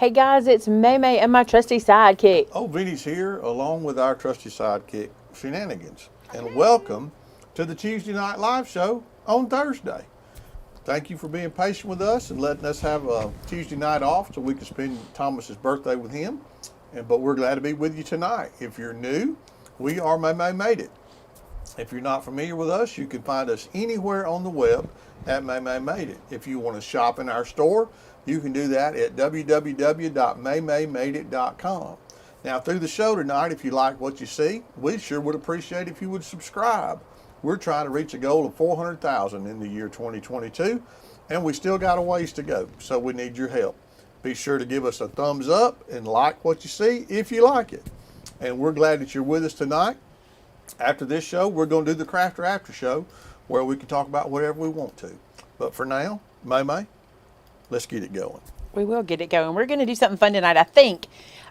Hey guys, it's Maymay and my trusty sidekick. Oh, Vinny's here along with our trusty sidekick, Shenanigans. And welcome to the Tuesday Night Live show on Thursday. Thank you for being patient with us and letting us have a Tuesday night off so we can spend Thomas's birthday with him. But we're glad to be with you tonight. If you're new, we are MaymayMadeIt. If you're not familiar with us, you can find us anywhere on the web at MaymayMadeIt. If you want to shop in our store, you can do that at www.MaymayMadeIt.com. Now, through the show tonight, if you like what you see, we sure would appreciate if you would subscribe. We're trying to reach a goal of 400,000 in the year 2022, and we still got a ways to go, so we need your help. Be sure to give us a thumbs up and like what you see if you like it. And we're glad that you're with us tonight. After this show, we're going to do the Crafter After Show, where we can talk about whatever we want to. But for now, Maymay, let's get it going. We will get it going. We're going to do something fun tonight, I think.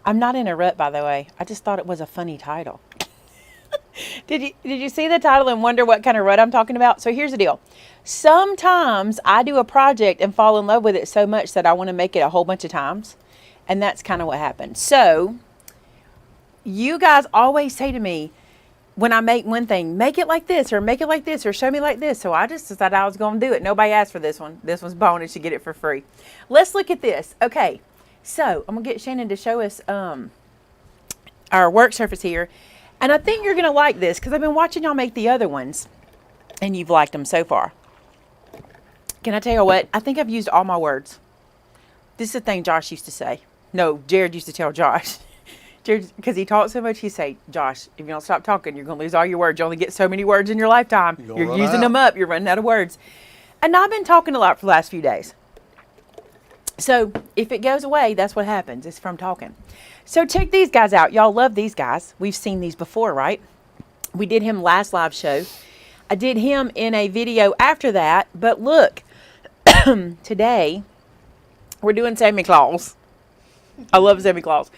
I'm not in a rut, by the way. I just thought it was a funny title. Did you see the title and wonder what kind of rut I'm talking about? So here's the deal. Sometimes I do a project and fall in love with it so much that I want to make it a whole bunch of times. And that's kind of what happened. So you guys always say to me, when I make one thing, make it like this, or make it like this, or show me like this. So I just decided I was going to do it. Nobody asked for this one. This one's bonus. You get it for free. Let's look at this. Okay. So I'm going to get Shannon to show us our work surface here. And I think you're going to like this because I've been watching y'all make the other ones. And you've liked them so far. Can I tell you what? I think I've used all my words. This is the thing Josh used to say. No, Jared used to tell Josh. Because he talks so much, he say, Josh, if you don't stop talking, you're going to lose all your words. You only get so many words in your lifetime. You're using them up. You're running out of words. And I've been talking a lot for the last few days. So if it goes away, that's what happens. It's from talking. So check these guys out. Y'all love these guys. We've seen these before, right? We did him last live show. I did him in a video after that. But look, today we're doing Santa Claus. I love Santa Claus.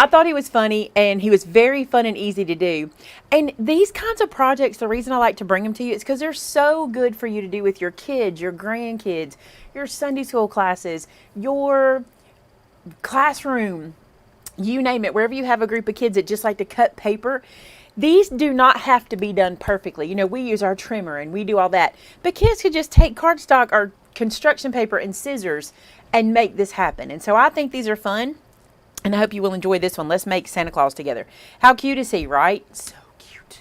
I thought he was funny, and he was very fun and easy to do. And these kinds of projects, the reason I like to bring them to you is because they're so good for you to do with your kids, your grandkids, your Sunday school classes, your classroom, you name it. Wherever you have a group of kids that just like to cut paper, these do not have to be done perfectly. You know, we use our trimmer and we do all that. But kids could just take cardstock or construction paper and scissors and make this happen. And so I think these are fun. And I hope you will enjoy this one. Let's make Santa Claus together. How cute is he, right? So cute.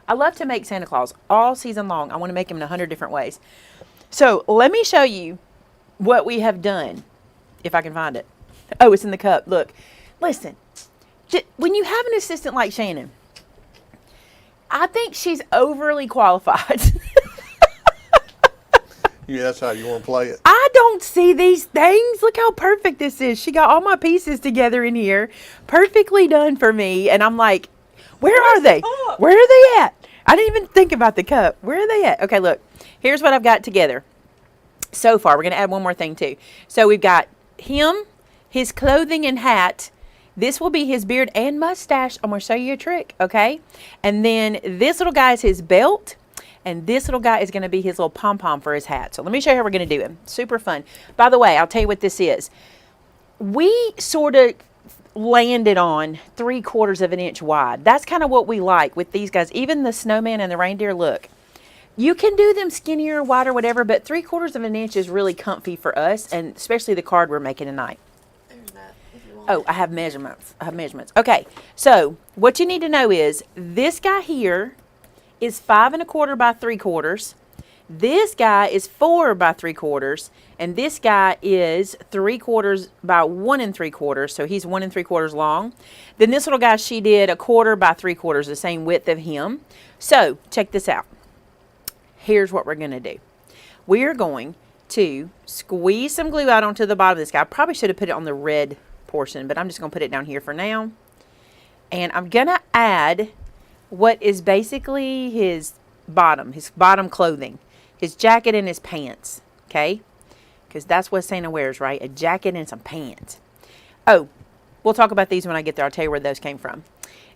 I love to make Santa Claus all season long. I want to make him in 100 different ways. So let me show you what we have done, if I can find it. Oh, it's in the cup. Look, listen. When you have an assistant like Shannon, I think she's overly qualified. Yeah, that's how you want to play it. I don't see these things. Look how perfect this is. She got all my pieces together in here. Perfectly done for me. And I'm like, where are they? Where are they at? I didn't even think about the cup. Where are they at? Okay, look. Here's what I've got together so far. We're going to add one more thing too. So we've got him, his clothing and hat. This will be his beard and mustache. I'm going to show you a trick, okay? And then this little guy is his belt. And this little guy is going to be his little pom-pom for his hat. So let me show you how we're going to do him. Super fun. By the way, I'll tell you what this is. We sort of landed on 3/4 of an inch wide. That's kind of what we like with these guys. Even the snowman and the reindeer, look. You can do them skinnier, wider, whatever, but 3/4 of an inch is really comfy for us, and especially the card we're making tonight. There's that, if you want. Oh, I have measurements. Okay, so what you need to know is this guy here is 5 1/4 by 3/4. This guy is 4 by 3/4, and this guy is 3/4 by 1 3/4. So he's 1 3/4 long. Then this little guy, she did 1/4 by 3/4, the same width of him. So check this out. Here's what we're going to do. We are going to squeeze some glue out onto the bottom of this guy. I probably should have put it on the red portion, but I'm just going to put it down here for now. And I'm going to add what is basically his bottom clothing, his jacket and his pants, okay? Because that's what Santa wears, right? A jacket and some pants. Oh, we'll talk about these when I get there. I'll tell you where those came from.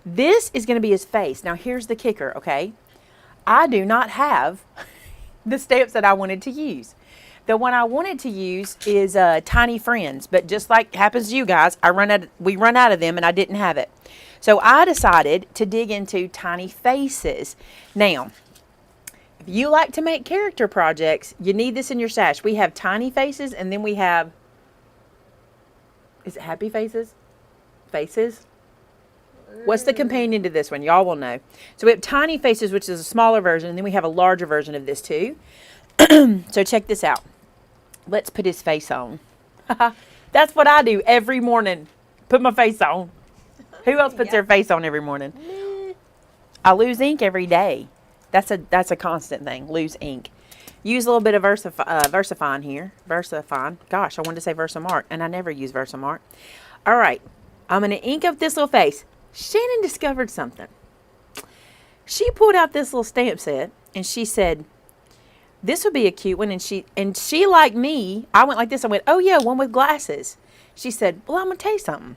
This is going to be his face. Now, here's the kicker, okay? I do not have the stamps that I wanted to use. The one I wanted to use is Tiny Friends, but just like happens to you guys, we run out of them and I didn't have it. So I decided to dig into Tiny Faces. Now, if you like to make character projects, you need this in your stash. We have Tiny Faces, and then we have, is it Happy Faces? Faces? What's the companion to this one? Y'all will know. So we have Tiny Faces, which is a smaller version, and then we have a larger version of this too. So check this out. Let's put his face on. That's what I do every morning. Put my face on. Who else puts their face on every morning? I lose ink every day. That's a constant thing. Lose ink. Use a little bit of VersaFine here. VersaFine. Gosh, I wanted to say Versamark, and I never use Versamark. All right. I'm going to ink up this little face. Shannon discovered something. She pulled out this little stamp set, and she said, this would be a cute one. And she like me, I went like this. I went, oh yeah, one with glasses. She said, well, I'm going to tell you something.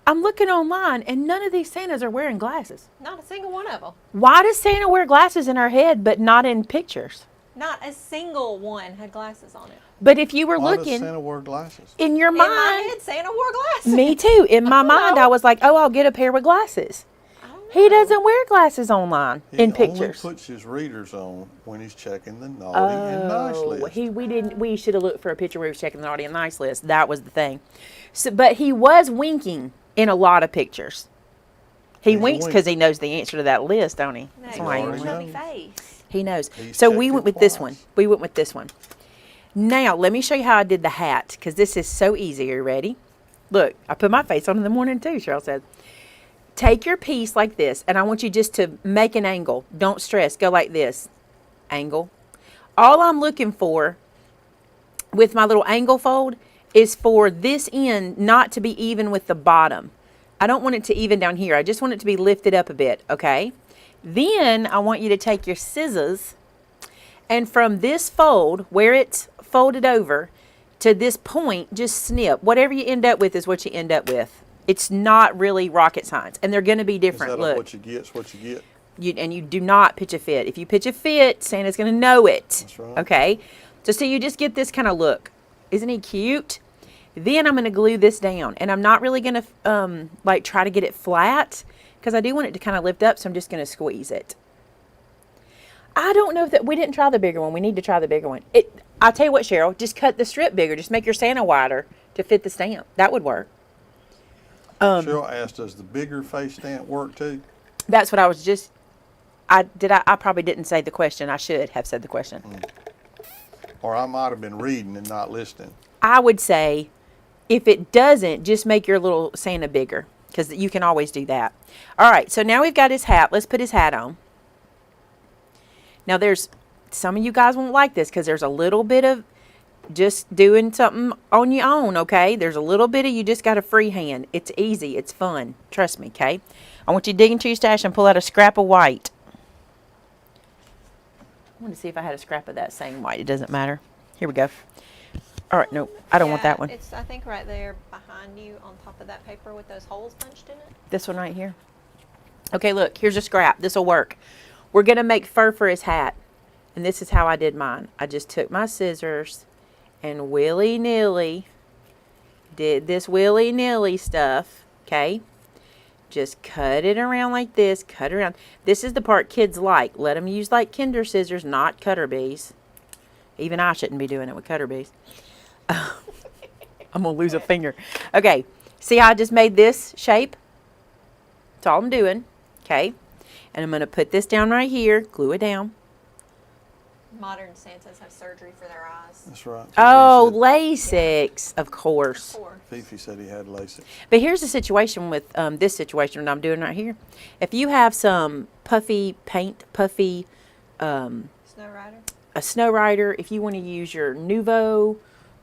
I'm looking online, and none of these Santas are wearing glasses. Not a single one of them. Why does Santa wear glasses in her head, but not in pictures? Not a single one had glasses on it. But if you were Why looking, does Santa wear glasses? in your In mind, my head, Santa wore glasses. me too. In my mind, I was like, oh, I'll get a pair with glasses. I don't know. He doesn't wear glasses online He in pictures. only puts his readers on when he's checking the naughty and nice list. We should have looked for a picture where he was checking the naughty and nice list. That was the thing. So, but he was winking in a lot of pictures. He He's a winks wink. because he knows the answer to that list, don't he? No, That's you why he got a already winks. chubby knows. face. He knows. He's So we checked went it with this twice. one. We went with this one. Now, let me show you how I did the hat, because this is so easy. Are you ready? Look, I put my face on in the morning too, Cheryl said. Take your piece like this, and I want you just to make an angle. Don't stress. Go like this. Angle. All I'm looking for with my little angle fold is for this end not to be even with the bottom. I don't want it to even down here. I just want it to be lifted up a bit, okay? Then I want you to take your scissors, and from this fold, where it's folded over, to this point, just snip. Whatever you end up with is what you end up with. It's not really rocket science, and they're going to be different. Is that Look, what you get? It's what you get. and you do not pitch a fit. If you pitch a fit, Santa's going to know it. That's right. Okay? So you just get this kind of look. Isn't he cute? Then I'm going to glue this down, and I'm not really going to like try to get it flat because I do want it to kind of lift up, so I'm just going to squeeze it. I don't know if we didn't try the bigger one. We need to try the bigger one. I'll tell you what, Cheryl, just cut the strip bigger. Just make your Santa wider to fit the stamp. That would work. Cheryl asked, does the bigger face stamp work too? That's what I was just. I probably didn't say the question. I should have said the question. Or I might have been reading and not listening. I would say, if it doesn't, just make your little Santa bigger, because you can always do that. All right, so now we've got his hat. Let's put his hat on. Now, there's some of you guys won't like this because there's a little bit of just doing something on your own, okay? There's a little bit of you just got a free hand. It's easy. It's fun. Trust me, okay? I want you to dig into your stash and pull out a scrap of white. I want to see if I had a scrap of that same white. It doesn't matter. Here we go. All right, no, I don't want that one. It's, I think, right there behind you on top of that paper with those holes punched in it. This one right here. Okay, look, here's a scrap. This will work. We're going to make fur for his hat. And this is how I did mine. I just took my scissors and willy-nilly did this willy-nilly stuff, okay? Just cut it around like this, cut it around. This is the part kids like. Let them use like Kinder scissors, not cutter bees. Even I shouldn't be doing it with cutter bees. I'm going to lose a finger. Okay, see how I just made this shape? That's all I'm doing, okay? And I'm going to put this down right here, glue it down. Modern Santas have surgery for their eyes. That's right. Oh, LASIK, of course. Poor. Fifi said he had LASIK. But here's the situation with this situation that I'm doing right here. If you have some puffy paint, puffy, Snow Rider. a Snow Rider, if you want to use your Nuvo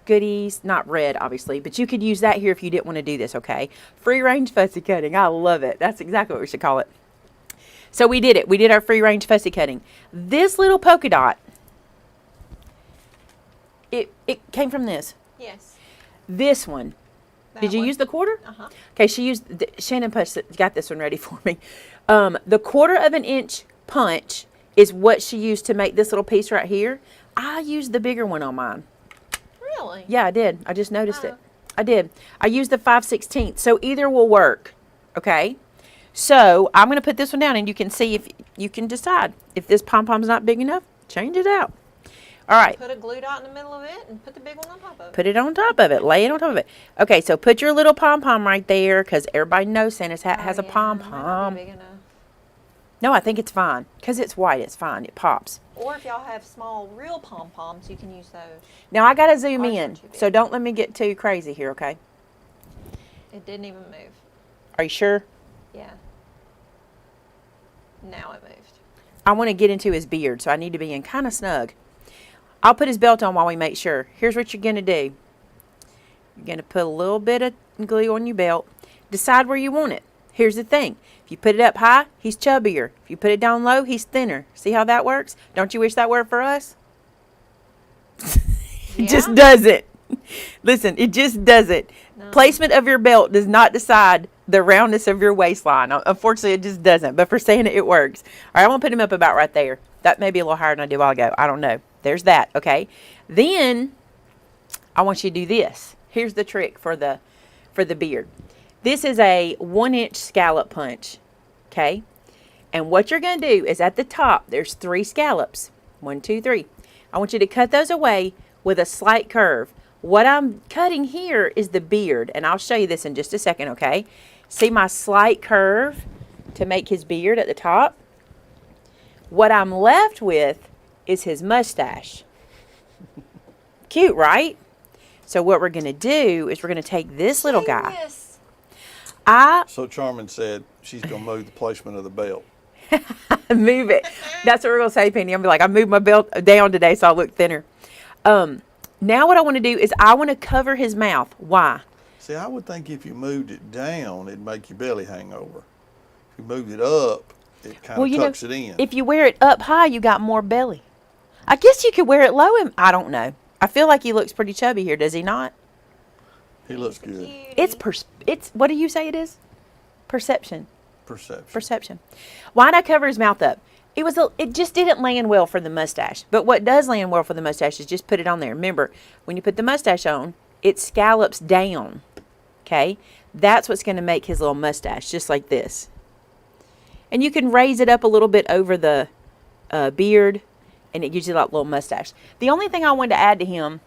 goodies, not red obviously, but you could use that here if you didn't want to do this, okay? Free range fussy cutting. I love it. That's exactly what we should call it. So we did it. We did our free range fussy cutting. This little polka dot, it came from this. Yes. This one. That Did you one. use the quarter? Uh-huh. Okay, Shannon got this one ready for me. The 1/4 inch punch is what she used to make this little piece right here. I used the bigger one on mine. Really? Yeah, I did. I just noticed it. I did. I used the 5/16. So either will work. Okay. So I'm going to put this one down and you can see if you can decide. If this pom-pom's not big enough, change it out. All right. Put a glue dot in the middle of it and put the big one on top of it. Put it on top of it. Lay it on top of it. Okay, so put your little pom-pom right there because everybody knows Santa's hat has a Might pom-pom. not be big enough. No, I think it's fine because it's white. It's fine. It pops. Or if y'all have small real pom-poms, you can use those. Now, I got to zoom Ours are in, too big. so don't let me get too crazy here, okay? It didn't even move. Are you sure? Yeah. Now it moved. I want to get into his beard, so I need to be in kind of snug. I'll put his belt on while we make sure. Here's what you're going to do. You're going to put a little bit of glue on your belt. Decide where you want it. Here's the thing. If you put it up high, he's chubbier. If you put it down low, he's thinner. See how that works? Don't you wish that worked for us? It just doesn't. Listen, it just doesn't. No. Placement of your belt does not decide the roundness of your waistline. Unfortunately, it just doesn't. But for Santa, it works. All right, I'm going to put him up about right there. That may be a little higher than I did a while ago. I don't know. There's that, okay? Then, I want you to do this. Here's the trick for the beard. This is a 1-inch scallop punch, okay? And what you're going to do is at the top, there's 3 scallops. 1, 2, 3. I want you to cut those away with a slight curve. What I'm cutting here is the beard, and I'll show you this in just a second, okay? See my slight curve to make his beard at the top? What I'm left with is his mustache. Cute, right? So what we're going to do is we're going to take this little guy. Genius. So Charmin said she's going to move the placement of the belt. Move it. That's what we're going to say, Penny. I'm going to be like, I moved my belt down today so I look thinner. Now what I want to do is I want to cover his mouth. Why? See, I would think if you moved it down, it'd make your belly hang over. If you moved it up, it kind of tucks it in. If you wear it up high, you got more belly. I guess you could wear it low. I don't know. I feel like he looks pretty chubby here. Does he not? He looks good. Cutie. It's what do you say it is? Perception. Perception. Why'd I cover his mouth up? It just didn't land well for the mustache. But what does land well for the mustache is just put it on there. Remember, when you put the mustache on, it scallops down. Okay? That's what's going to make his little mustache, just like this. And you can raise it up a little bit over the beard, and it gives you that little mustache. The only thing I wanted to add to him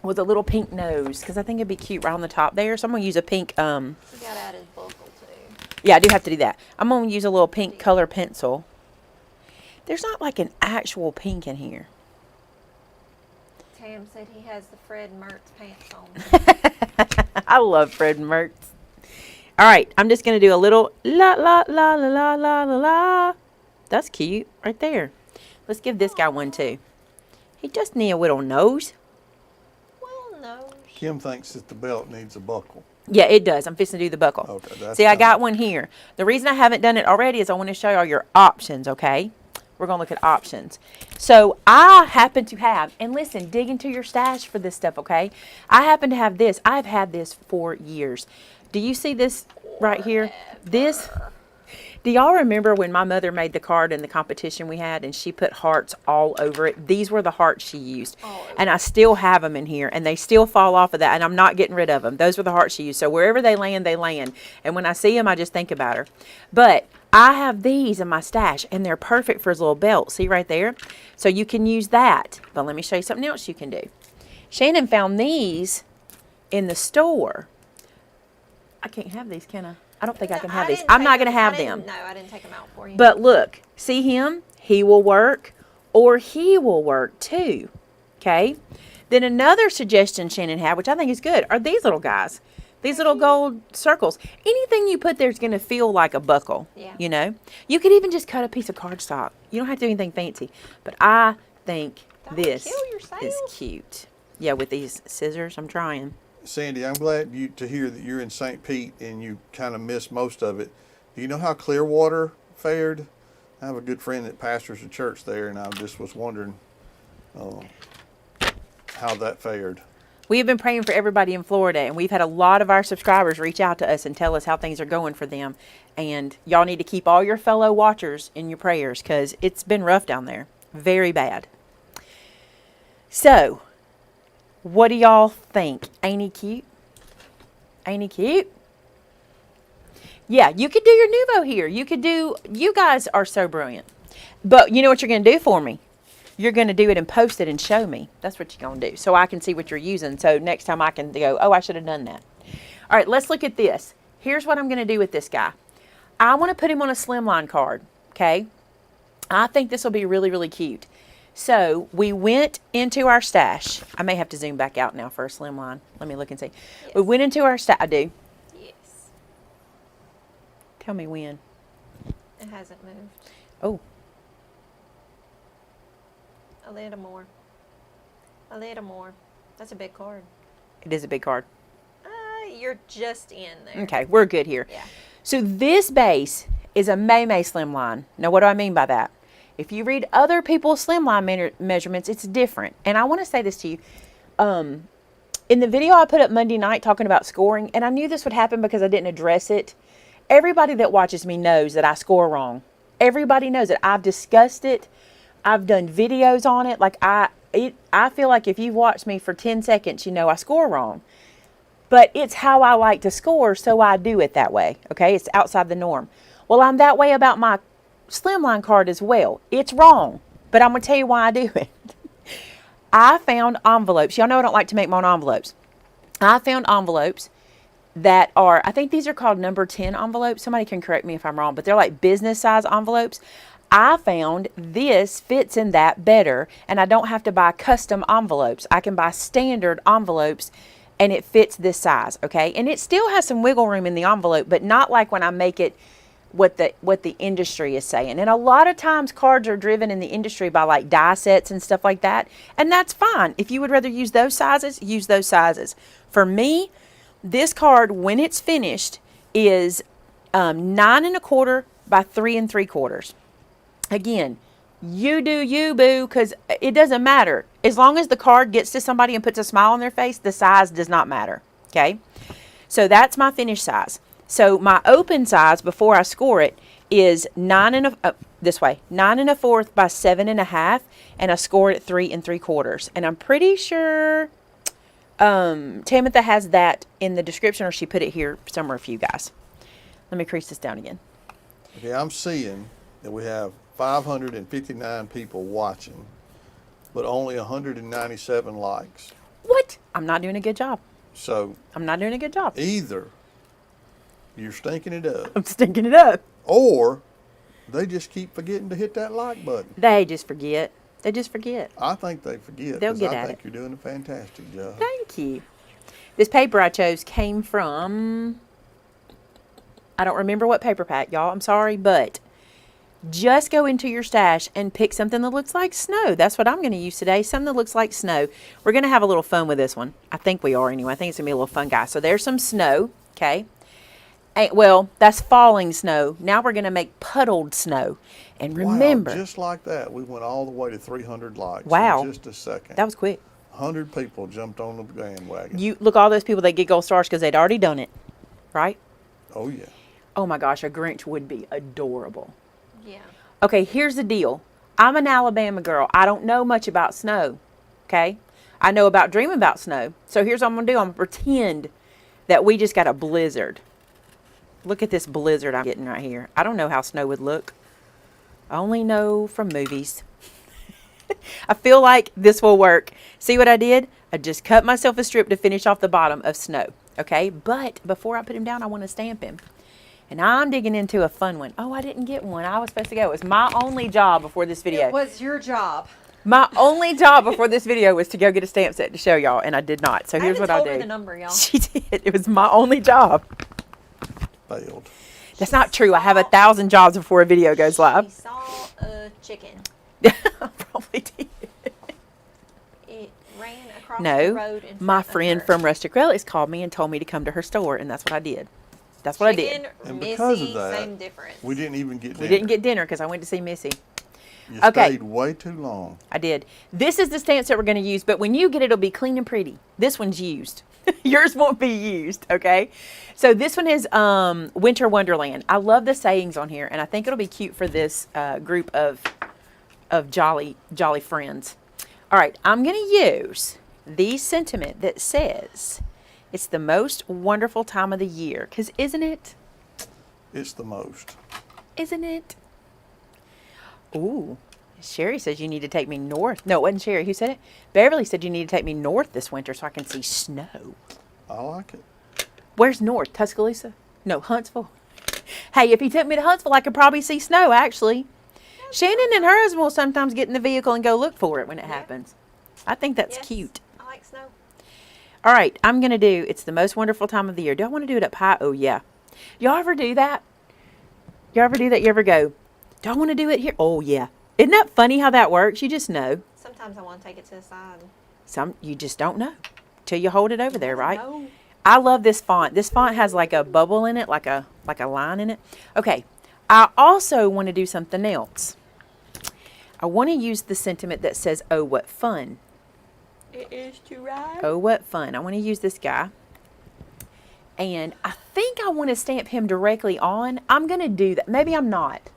was a little pink nose, because I think it'd be cute right on the top there. So I'm going to use a pink... We got to add his buckle, too. Yeah, I do have to do that. I'm going to use a little pink color pencil. There's not like an actual pink in here. Tam said he has the Fred Mertz pants on. I love Fred Mertz. All right, I'm just going to do a little la la la la la la la la. That's cute right there. Let's give this guy one too. He just needs a little nose. Well, no. Kim thinks that the belt needs a buckle. Yeah, it does. I'm fixing to do the buckle. Okay, that's See, I fine. got one here. The reason I haven't done it already is I want to show you all your options, okay? We're going to look at options. So I happen to have, and listen, dig into your stash for this stuff, okay? I happen to have this. I've had this for years. Do you see this right here? This. Do y'all remember when my mother made the card in the competition we had and she put hearts all over it? These were the hearts she used. And I still have them in here and they still fall off of that and I'm not getting rid of them. Those were the hearts she used. So wherever they land, they land. And when I see them, I just think about her. But I have these in my stash and they're perfect for his little belt. See right there? So you can use that. But let me show you something else you can do. Shannon found these in the store. I can't have these, can I? I don't think I can have these. I'm not going to have them. No, I didn't take them out for you. But look, see him? He will work or he will work too. Okay? Then another suggestion Shannon had, which I think is good, are these little guys. These little gold circles. Anything you put there is going to feel like a buckle. Yeah. You know? You could even just cut a piece of cardstock. You don't have to do anything fancy. But I think Don't this kill yourself. is cute. Yeah, with these scissors, I'm trying. Sandy, I'm glad to hear that you're in St. Pete and you kind of missed most of it. Do you know how Clearwater fared? I have a good friend that pastors a church there, and I just was wondering how that fared. We have been praying for everybody in Florida, and we've had a lot of our subscribers reach out to us and tell us how things are going for them. And y'all need to keep all your fellow watchers in your prayers because it's been rough down there. Very bad. So, What do y'all think? Ain't he cute? Ain't he cute? Yeah, you could do your Nuvo here. You guys are so brilliant. But you know what you're going to do for me? You're going to do it and post it and show me. That's what you're going to do. So I can see what you're using. So next time I can go, oh, I should have done that. All right, let's look at this. Here's what I'm going to do with this guy. I want to put him on a slimline card, okay? I think this will be really, really cute. So we went into our stash. I may have to zoom back out now for a slimline. Let me look and see. Yes. We went into our stash. I do. Yes. Tell me when. It hasn't moved. Oh, A little more. A little more. That's a big card. it is a big card. You're just in there. Okay, we're good here. Yeah. So this base is a Maymay slimline. Now, what do I mean by that? If you read other people's slimline measurements, it's different. And I want to say this to you. In the video I put up Monday night talking about scoring, and I knew this would happen because I didn't address it. Everybody that watches me knows that I score wrong. Everybody knows it. I've discussed it. I've done videos on it. Like I feel like if you've watched me for 10 seconds, you know I score wrong. But it's how I like to score, so I do it that way. Okay, it's outside the norm. Well, I'm that way about my slimline card as well. It's wrong, but I'm going to tell you why I do it. I found envelopes. Y'all know I don't like to make my own envelopes. I found envelopes that are, I think these are called number 10 envelopes. Somebody can correct me if I'm wrong, but they're like business size envelopes. I found this fits in that better, and I don't have to buy custom envelopes. I can buy standard envelopes, and it fits this size, okay? And it still has some wiggle room in the envelope, but not like when I make it what the industry is saying. And a lot of times cards are driven in the industry by like die sets and stuff like that, and that's fine. If you would rather use those sizes, use those sizes. For me, this card, when it's finished, is 9 1/4 by 3 3/4. Again, you do you, boo, because it doesn't matter. As long as the card gets to somebody and puts a smile on their face, the size does not matter, okay? So that's my finished size. So my open size before I score it is 9 1/4 by 7 1/2, and I score it at 3 3/4. And I'm pretty sure Tamitha has that in the description, or she put it here somewhere for you guys. Let me crease this down again. Okay, I'm seeing that we have 559 people watching, but only 197 likes. What? I'm not doing a good job. So I'm not doing a good job. either you're stinking it up, I'm stinking it up. or they just keep forgetting to hit that like button. They just forget. They just forget. I think they forget. They'll 'Cause get I at think it. you're doing a fantastic job. Thank you. This paper I chose came from, I don't remember what paper pack, y'all. I'm sorry, but just go into your stash and pick something that looks like snow. That's what I'm going to use today, something that looks like snow. We're going to have a little fun with this one. I think we are anyway. I think it's going to be a little fun, guys. So there's some snow, okay? Well, that's falling snow. Now we're going to make puddled snow. And remember, Wow, just like that, we went all the way to 300 likes Wow. in just a second. that was quick. 100 people jumped on the bandwagon. You look, all those people that get gold stars because they'd already done it, right? Oh, yeah. Oh my gosh, a Grinch would be adorable. Yeah. Okay, here's the deal. I'm an Alabama girl. I don't know much about snow, okay? I know about dreaming about snow. So here's what I'm going to do. I'm going to pretend that we just got a blizzard. Look at this blizzard I'm getting right here. I don't know how snow would look. I only know from movies. I feel like this will work. See what I did? I just cut myself a strip to finish off the bottom of snow, okay? But before I put him down, I want to stamp him. And I'm digging into a fun one. Oh, I didn't get one. I was supposed to go. It was my only job before this video. It was your job. My only job before this video was to go get a stamp set to show y'all, and I did not. So here's what I'll told her do. the number, y'all. She did. It was my only job. Failed. That's not true. I have 1,000 jobs before a video goes She live. saw a chicken. I probably did. It ran across the No, road in my front of friend her. from Rustic Relics called me and told me to come to her store, and that's what I did. That's what I did. Chicken, And Missy, because of that, same difference. we didn't even get We dinner. didn't get dinner because I went to see Missy. You Okay. stayed way too long. I did. This is the stamp set we're going to use, but when you get it, it'll be clean and pretty. This one's used. Yours won't be used, okay? So this one is Winter Wonderland. I love the sayings on here, and I think it'll be cute for this group of jolly friends. All right, I'm going to use the sentiment that says it's the most wonderful time of the year. Because isn't it? It's the most. Isn't it? Ooh. Sherry says you need to take me north. No, it wasn't Sherry. Who said it? Beverly said you need to take me north this winter so I can see snow. I like it. Where's north? Tuscaloosa? No, Huntsville. Hey, if he took me to Huntsville, I could probably see snow, actually. Shannon and her husband will sometimes get in the vehicle and go look for it when it happens. I think that's cute. I like snow. All right, I'm going to do It's the Most Wonderful Time of the Year. Do I want to do it up high? Oh, yeah. Y'all ever do that? Y'all ever do that? You ever go, do I want to do it here? Oh, yeah. Isn't that funny how that works? You just know. Sometimes I want to take it to the side. You just don't know till you hold it over there, right? No. I love this font. This font has like a bubble in it, like a line in it. Okay, I also want to do something else. I want to use the sentiment that says, oh, what fun. It is to ride. Oh, what fun. I want to use this guy. And I think I want to stamp him directly on. I'm going to do that. Maybe I'm not.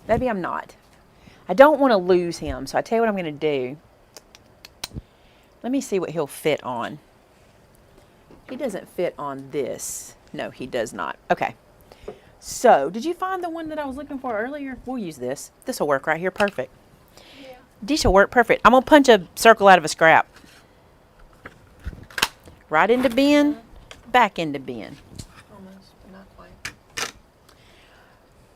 Maybe I'm not. I don't want to lose him, so I tell you what I'm going to do. Let me see what he'll fit on. He doesn't fit on this. No, he does not. Okay. So, did you find the one that I was looking for earlier? We'll use this. This will work right here. Perfect. Yeah. This will work perfect. I'm going to punch a circle out of a scrap. Right into bin, back into bin. Almost, but not quite.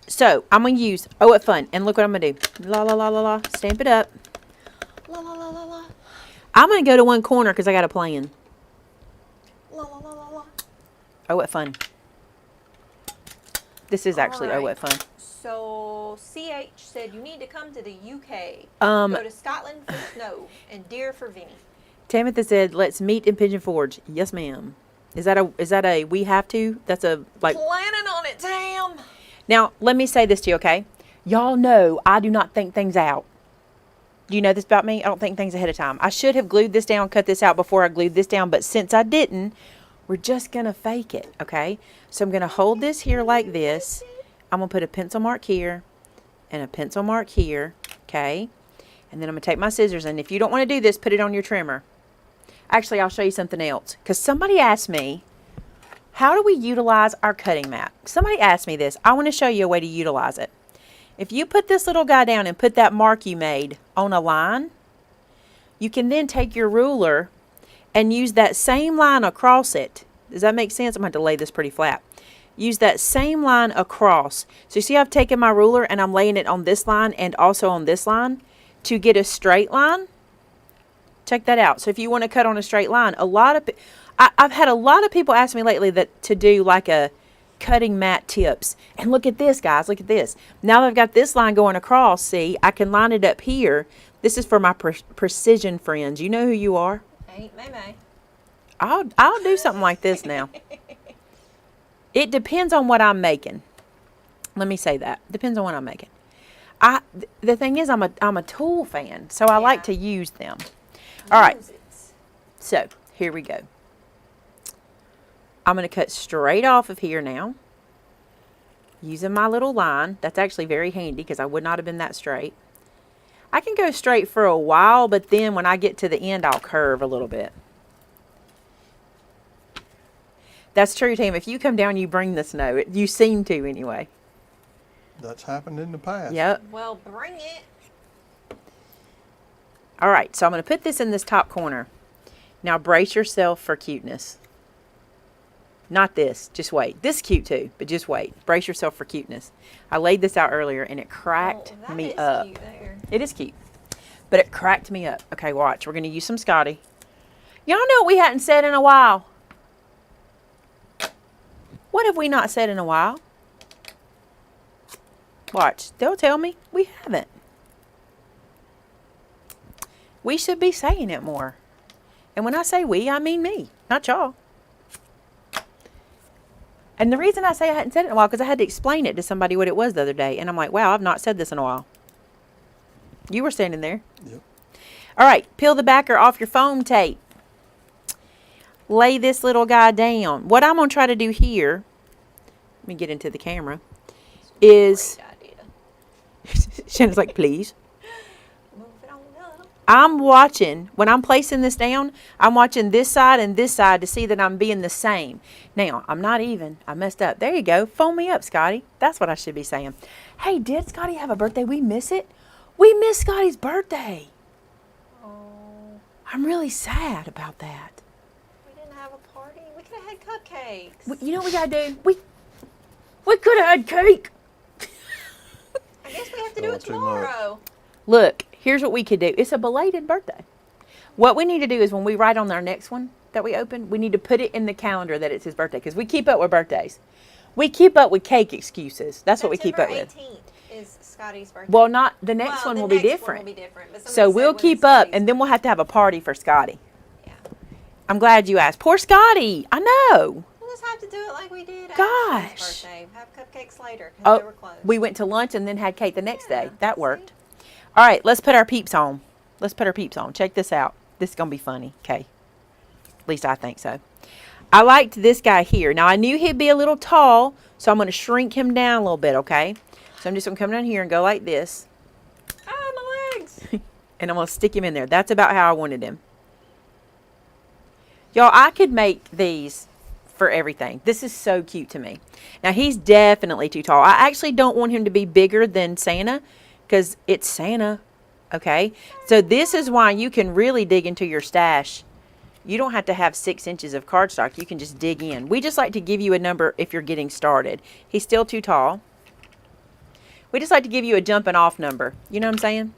So, I'm going to use, oh, what fun. And look what I'm going to do. La, la, la, la, la. Stamp it up. La la la la la. I'm going to go to one corner because I got a plan. La la la la la. Oh, what fun. This is actually, oh, what fun. So, CH said you need to come to the UK. Um, Go to Scotland for snow and deer for Vinny. Tamitha said, let's meet in Pigeon Forge. Yes, ma'am. Is that a we have to? That's a, like. Planning on it, Tam. Now, let me say this to you, okay? Y'all know I do not think things out. Do you know this about me? I don't think things ahead of time. I should have glued this down, cut this out before I glued this down, but since I didn't, we're just going to fake it, okay? So I'm going to hold this here like this. I'm going to put a pencil mark here and a pencil mark here, okay? And then I'm going to take my scissors, and if you don't want to do this, put it on your trimmer. Actually, I'll show you something else, because somebody asked me, how do we utilize our cutting mat? Somebody asked me this. I want to show you a way to utilize it. If you put this little guy down and put that mark you made on a line, you can then take your ruler and use that same line across it. Does that make sense? I'm going to have to lay this pretty flat. Use that same line across. So you see I've taken my ruler and I'm laying it on this line and also on this line to get a straight line. Check that out. So if you want to cut on a straight line, I've had a lot of people ask me lately that to do like a cutting mat tips. And look at this, guys. Look at this. Now that I've got this line going across, see, I can line it up here. This is for my precision friends. You know who you are? Ain't Maymay. I'll do something like this now. It depends on what I'm making. Let me say that. Depends on what I'm making. The thing is, I'm a tool fan, so I like to use them. All right. So here we go. I'm going to cut straight off of here now. Using my little line. That's actually very handy because I would not have been that straight. I can go straight for a while, but then when I get to the end, I'll curve a little bit. That's true, Tim. If you come down, you bring the snow. You seem to anyway. That's happened in the past. Yep. Well, bring it. All right, so I'm going to put this in this top corner. Now brace yourself for cuteness. Not this, just wait. This is cute too, but just wait. Brace yourself for cuteness. I laid this out earlier and it cracked me up. Cute there. It is cute, but it cracked me up. Okay, watch. We're going to use some Scotty. Y'all know what we hadn't said in a while? What have we not said in a while? Watch. They'll tell me we haven't. We should be saying it more. And when I say we, I mean me, not y'all. And the reason I say I hadn't said it in a while, because I had to explain it to somebody what it was the other day. And I'm like, wow, I've not said this in a while. You were standing there. Yep. All right, peel the backer off your foam tape. Lay this little guy down. What I'm going to try to do here, let me get into the camera, is, Great idea. Shannon's like, please. Move it on up. I'm watching, when I'm placing this down, I'm watching this side and this side to see that I'm being the same. Now, I'm not even. I messed up. There you go. Phone me up, Scotty. That's what I should be saying. Hey, did Scotty have a birthday? We miss it? We miss Scotty's birthday. Oh. I'm really sad about that. We didn't have a party. We could have had cupcakes. You know what we got to do? We could have had cake. I guess we have to do it Too much. tomorrow. Look, here's what we could do. It's a belated birthday. What we need to do is when we write on our next one that we open, we need to put it in the calendar that it's his birthday because we keep up with birthdays. We keep up with cake excuses. That's what we keep up with. September 18th is Scotty's birthday. Well, not the next one will be different. But So somebody we'll said keep when up, Scotty's and then we'll have to have a party for Scotty. Yeah. I'm glad you asked. Poor Scotty. I know. We'll just have to do it like we did at Gosh. his birthday. Have cupcakes later because they were closed. We went to lunch and then had cake the next day. Yeah, That see? worked. All right, let's put our peeps on. Let's put our peeps on. Check this out. This is going to be funny. Okay. At least I think so. I liked this guy here. Now, I knew he'd be a little tall, so I'm going to shrink him down a little bit, okay? So I'm just going to come down here and go like this. Ah, my legs. And I'm going to stick him in there. That's about how I wanted him. Y'all, I could make these for everything. This is so cute to me. Now, he's definitely too tall. I actually don't want him to be bigger than Santa because it's Santa, okay? So this is why you can really dig into your stash. You don't have to have 6 inches of cardstock. You can just dig in. We just like to give you a number if you're getting started. He's still too tall. We just like to give you a jumping off number. You know what I'm saying?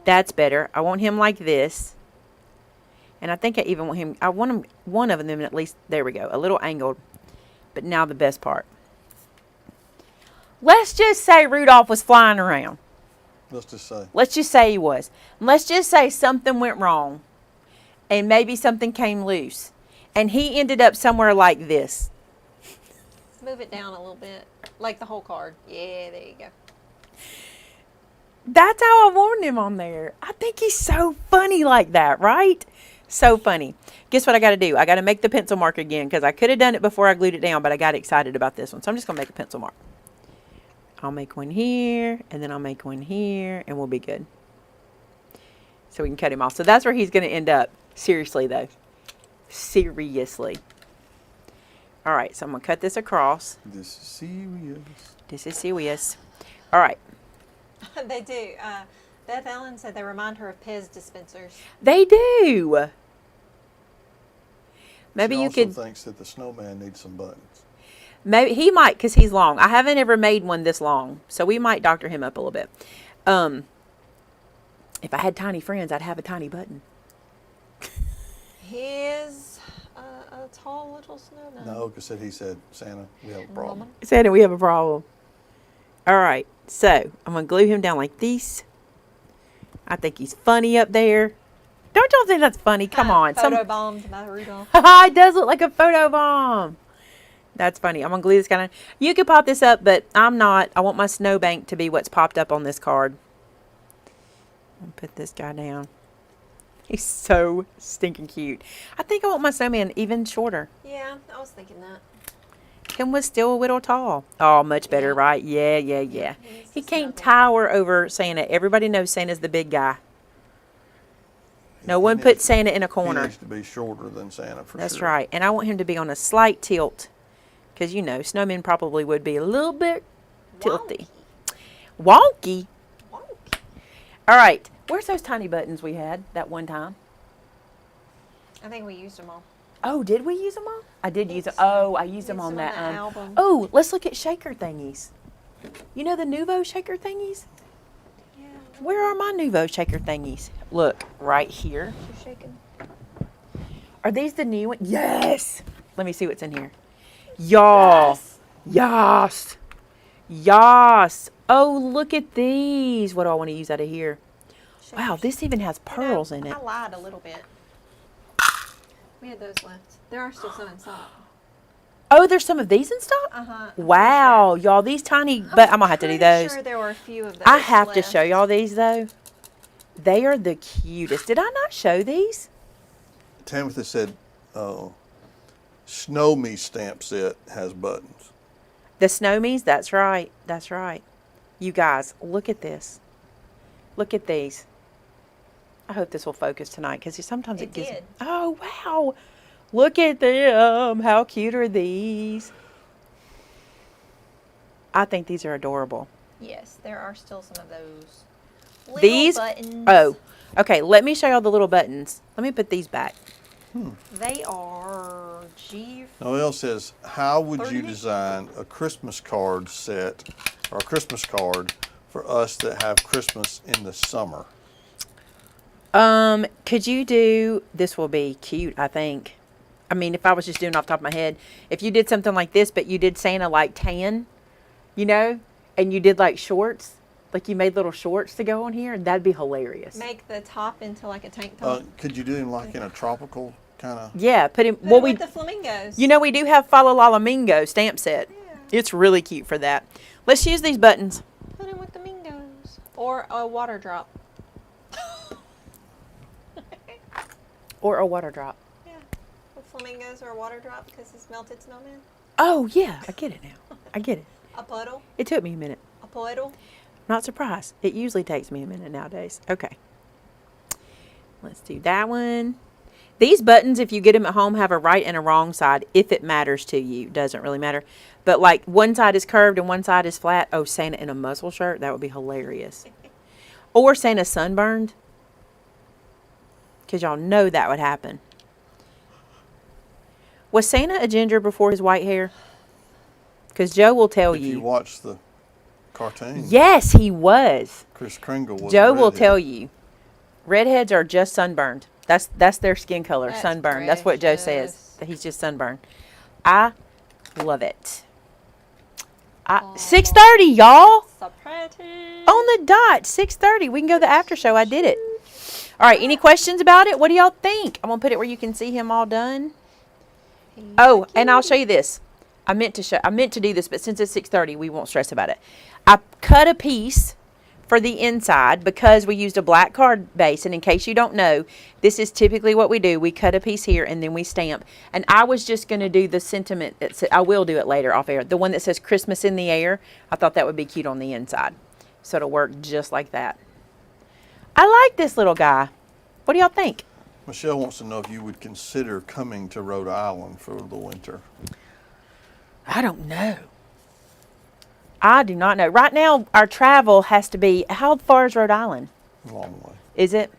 That's better. I want him like this. And I think I even want him, I want him, one of them at least, there we go, a little angled. But now the best part. Let's just say Rudolph was flying around. Let's just say. Let's just say he was. Let's just say something went wrong. And maybe something came loose. And he ended up somewhere like this. Move it down a little bit. Like the whole card. Yeah, there you go. That's how I wanted him on there. I think he's so funny like that, right? So funny. Guess what I got to do? I got to make the pencil mark again because I could have done it before I glued it down, but I got excited about this one. So I'm just going to make a pencil mark. I'll make one here, and then I'll make one here, and we'll be good. So we can cut him off. So that's where he's going to end up. Seriously, though. Seriously. All right, so I'm going to cut this across. This is serious. This is serious. All right. They do. Beth Ellen said they remind her of Pez dispensers. They do. Maybe She you also could. thinks that the snowman needs some buttons. Maybe he might because he's long. I haven't ever made one this long, so we might doctor him up a little bit. If I had tiny friends, I'd have a tiny button. He is a tall little snowman. No, because he said, Santa, we have a problem. Santa, we have a problem. All right, so I'm gonna glue him down like this. I think he's funny up there. Don't y'all think that's funny? Come on, Photo bombed by Rudolph. It does look like a photo bomb. That's funny. I'm going to glue this guy on. You could pop this up, but I'm not. I want my snowbank to be what's popped up on this card. I'll put this guy down. He's so stinking cute. I think I want my snowman even shorter. Yeah, I was thinking that. Him was still a little tall. Oh, much better, Yeah. right? Yeah. needs He to can't snuggle. tower over Santa. Everybody knows Santa's the big guy. No He one needs- puts Santa in a He corner. needs to be shorter than Santa for That's sure. right. And I want him to be on a slight tilt. Because, you know, snowmen probably would be a little bit tilty. Wonky. Wonky. All right. Where's those tiny buttons we had that one time? I think we used them all. Oh, did we use them all? I did use them. so. Oh, I used them Used on them that. on that album. Oh, let's look at shaker thingies. You know the Nouveau shaker thingies? Yeah. Where are my Nouveau shaker thingies? Look, right here. You're shaking. Are these the new ones? Yes. Let me see what's in here. Y'all. Yes. Yes. Oh, look at these. What do I want to use out of here? Wow, this even has pearls in it. I lied a little bit. We had those left. There are still some in stock. Oh, there's some of these in stock? Uh-huh. Wow, y'all, these tiny, but I'm going to have to do Pretty those. sure there were a few of those I have to left. show y'all these, though. They are the cutest. Did I not show these? Timothy said, Snow Me stamp set has buttons. The Snowmies? That's right. That's right. You guys, look at this. Look at these. I hope this will focus tonight because sometimes it gives. did. Oh wow! Look at them. How cute are these? I think these are adorable. Yes, there are still some of those. Little These? buttons. Oh, okay. Let me show y'all the little buttons. Let me put these back. They are Noelle says, how would you 30? design a Christmas card set or a Christmas card for us that have Christmas in the summer? Could you do, this will be cute, I think. I mean, if I was just doing off the top of my head, if you did something like this, but you did Santa like tan, you know, and you did like shorts, like you made little shorts to go on here, that'd be hilarious. make the top into like a tank top. Could you do him like in a tropical kind of? Yeah, put him, Put well, it we, with the flamingos. you know, we do have Follow Lala Mingo stamp set. Yeah. It's really cute for that. Let's use these buttons. Put it with the mingos. Or a water drop. Or a water drop. Yeah. With flamingos or a water drop because it's melted snowman. Oh, yeah, I get it now. I get it. A puddle. It took me a minute. A puddle. Not surprised. It usually takes me a minute nowadays. Okay. Let's do that one. These buttons, if you get them at home, have a right and a wrong side, if it matters to you. Doesn't really matter. But like one side is curved and one side is flat. Oh, Santa in a muscle shirt. That would be hilarious. Or Santa sunburned. Because y'all know that would happen. Was Santa a ginger before his white hair? Because Joe will tell If you you. watch the cartoon, Yes, he was. Chris Kringle was. Joe a will redhead. tell you. Redheads are just sunburned. That's their skin color, That's sunburned. That's what Joe says. precious. That he's just sunburned. I love it. 6:30, y'all. So pretty. On the dot, 6:30. We can go to the after show. I did it. All right. Any questions about it? What do y'all think? I'm gonna put it where you can see him all done. Oh, and I'll show you this. I meant to do this, but since it's 6:30, we won't stress about it. I cut a piece for the inside because we used a black card base, and in case you don't know, this is typically what we do. We cut a piece here and then we stamp. And I was just going to do the sentiment I will do it later off air. The one that says Christmas in the air. I thought that would be cute on the inside. So it'll work just like that. I like this little guy. What do y'all think? Michelle wants to know if you would consider coming to Rhode Island for the winter. I don't know. I do not know. Right now, our travel has to be, how far is Rhode Island? Long way. Is it?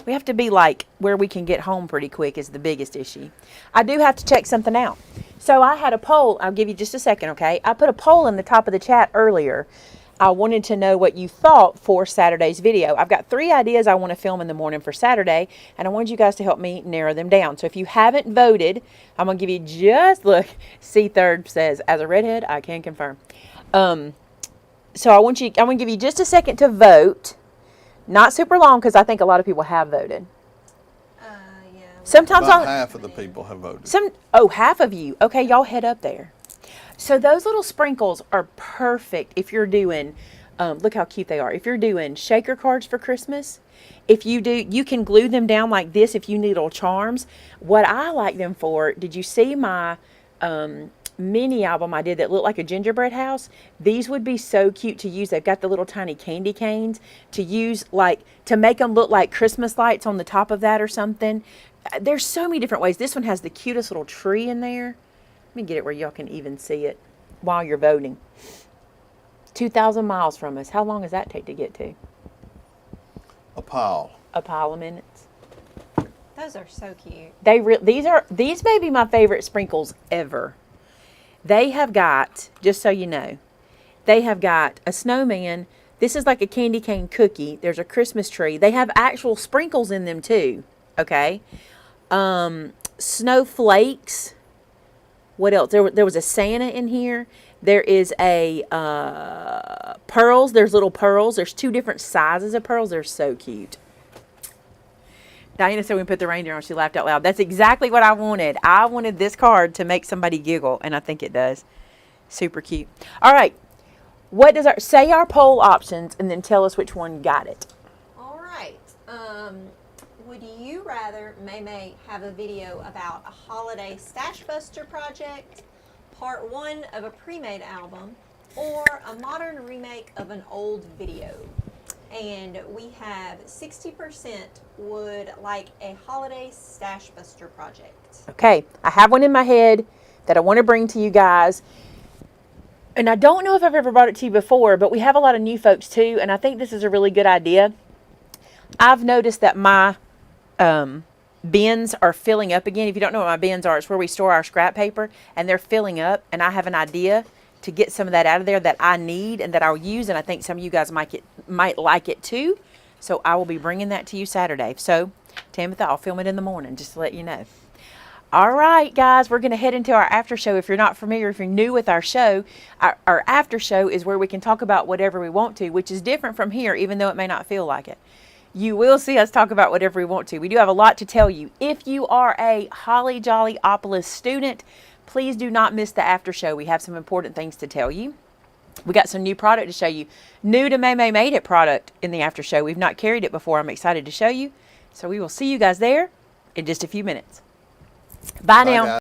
We have to be like where we can get home pretty quick is the biggest issue. I do have to check something out. So I had a poll. I'll give you just a second, okay? I put a poll in the top of the chat earlier. I wanted to know what you thought for Saturday's video. I've got 3 ideas I want to film in the morning for Saturday, and I wanted you guys to help me narrow them down. So if you haven't voted, I'm going to give you just, look, C3rd says, as a redhead, I can confirm. So I'm going to give you just a second to vote. Not super long because I think a lot of people have voted. Yeah. Sometimes About I'll, half of the people have voted. half of you. Okay, y'all head up there. So those little sprinkles are perfect if you're doing, look how cute they are. If you're doing shaker cards for Christmas, if you do, you can glue them down like this if you need little charms. What I like them for, did you see my mini album I did that looked like a gingerbread house? These would be so cute to use. They've got the little tiny candy canes to use, like to make them look like Christmas lights on the top of that or something. There's so many different ways. This one has the cutest little tree in there. Let me get it where y'all can even see it while you're voting. 2,000 miles from us. How long does that take to get to? A pile. A pile of minutes. Those are so cute. These may be my favorite sprinkles ever. They have got, just so you know, they have got a snowman. This is like a candy cane cookie. There's a Christmas tree. They have actual sprinkles in them too. Okay. Snowflakes. What else? There was a Santa in here. There is a pearls. There's little pearls. There's 2 different sizes of pearls. They're so cute. Diana said we put the reindeer on. She laughed out loud. That's exactly what I wanted. I wanted this card to make somebody giggle, and I think it does. Super cute. All right. What does say our poll options, and then tell us which one got it. All right. Would you rather Maymay have a video about a holiday stash buster project, part 1 of a pre-made album, or a modern remake of an old video? and we have 60% would like a holiday stash buster project. Okay, I have one in my head that I want to bring to you guys. And I don't know if I've ever brought it to you before, but we have a lot of new folks too, and I think this is a really good idea. I've noticed that my bins are filling up again. If you don't know what my bins are, it's where we store our scrap paper, and they're filling up, and I have an idea to get some of that out of there that I need and that I'll use, and I think some of you guys might like it too. So I will be bringing that to you Saturday. So, Tamitha, I'll film it in the morning just to let you know. All right, guys, we're going to head into our after show. If you're not familiar, if you're new with our show, our after show is where we can talk about whatever we want to, which is different from here, even though it may not feel like it. You will see us talk about whatever we want to. We do have a lot to tell you. If you are a Holly Jollyopolis student, please do not miss the after show. We have some important things to tell you. We got some new product to show you. New to MaymayMadeIt product in the after show. We've not carried it before. I'm excited to show you. So we will see you guys there in just a few minutes. Bye now.